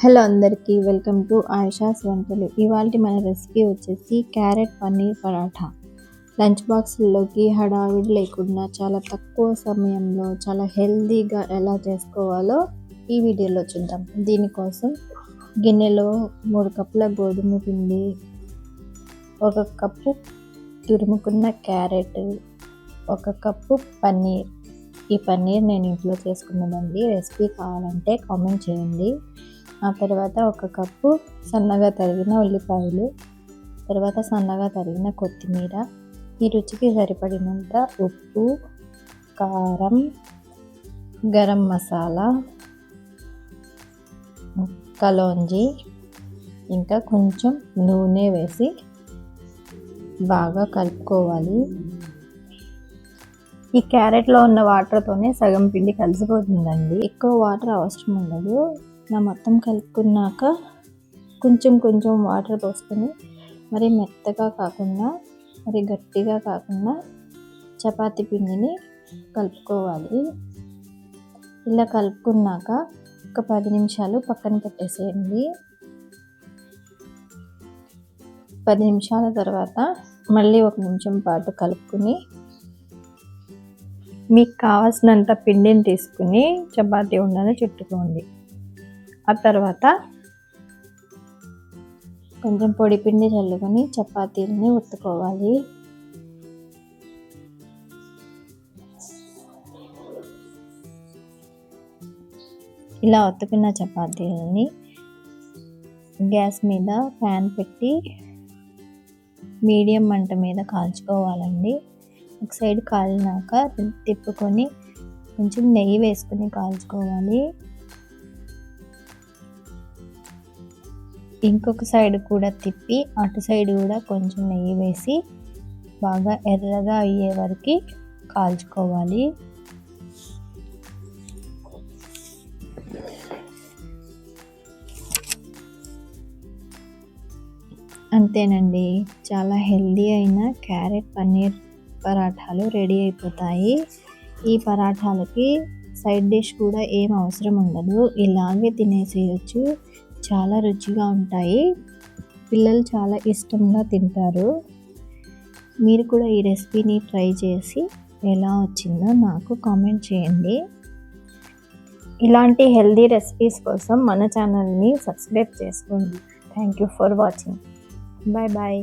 Hello అందరికీ welcome to Ayesha's వంటలు. ఇవాళ మన రెసిపీ వచ్చేసి క్యారెట్ పన్నీర్ పరాఠా. లంచ్ బాక్స్లోకి హడావిడి లేకుండా చాలా తక్కువ సమయంలో చాలా హెల్తీగా ఎలా చేసుకోవాలో ఈ వీడియోలో చూద్దాం. దీనికోసం గిన్నెలో 3 కప్పుల గోధుమ పిండి, 1 కప్పు తురుముకున్న క్యారెట్, 1 కప్పు పన్నీర్. ఈ పన్నీర్ నేను ఇంట్లో చేసుకున్నదండి. రెసిపీ కావాలంటే కామెంట్ చేయండి. ఆ తర్వాత 1 కప్పు సన్నగా తరిగిన ఉల్లిపాయలు, తర్వాత సన్నగా తరిగిన కొత్తిమీర, ఈ రుచికి సరిపడినంత ఉప్పు, కారం, గరం మసాలా, కలోంజీ, ఇంకా కొంచెం నూనె వేసి బాగా కలుపుకోవాలి. ఈ క్యారెట్లో ఉన్న వాటర్తోనే సగం పిండి కలిసిపోతుందండి. ఎక్కువ వాటర్ అవసరం ఉండదు. ఇలా మొత్తం కలుపుకున్నాక కొంచెం వాటర్ పోసుకొని, మరి మెత్తగా కాకుండా మరి గట్టిగా కాకుండా చపాతీ పిండిని కలుపుకోవాలి. ఇలా కలుపుకున్నాక ఒక 10 నిమిషాలు పక్కన పెట్టేసేయండి. 10 నిమిషాల తర్వాత మళ్ళీ 1 నిమిషం పాటు కలుపుకొని మీకు కావాల్సినంత పిండిని తీసుకుని చపాతీ ఉండని చుట్టుకోండి. ఆ తర్వాత కొంచెం పొడి పిండి చల్లుకొని చపాతీలని ఒత్తుకోవాలి. ఇలా ఒత్తుకున్న చపాతీలని గ్యాస్ మీద ప్యాన్ పెట్టి మీడియం మంట మీద కాల్చుకోవాలండి. ఒక సైడ్ కాలినాక తిప్పుకొని కొంచెం నెయ్యి వేసుకొని కాల్చుకోవాలి. ఇంకొక సైడ్ కూడా తిప్పి అటు సైడ్ కూడా కొంచెం నెయ్యి వేసి బాగా ఎర్రగా అయ్యే వరకు కాల్చుకోవాలి. అంతేనండి, చాలా హెల్దీ అయిన క్యారెట్ పన్నీర్ పరాఠాలు రెడీ అయిపోతాయి. ఈ పరాఠాలకి సైడ్ డిష్ కూడా ఏం అవసరం ఉండదు, ఇలాగే తినేసేయచ్చు. చాలా రుచిగా ఉంటాయి. పిల్లలు చాలా ఇష్టంగా తింటారు. మీరు కూడా ఈ రెసిపీని ట్రై చేసి ఎలా వచ్చిందో నాకు కామెంట్ చేయండి. ఇలాంటి హెల్దీ రెసిపీస్ కోసం మన ఛానల్ని సబ్స్క్రైబ్ చేసుకోండి. Thank you for watching. Bye bye.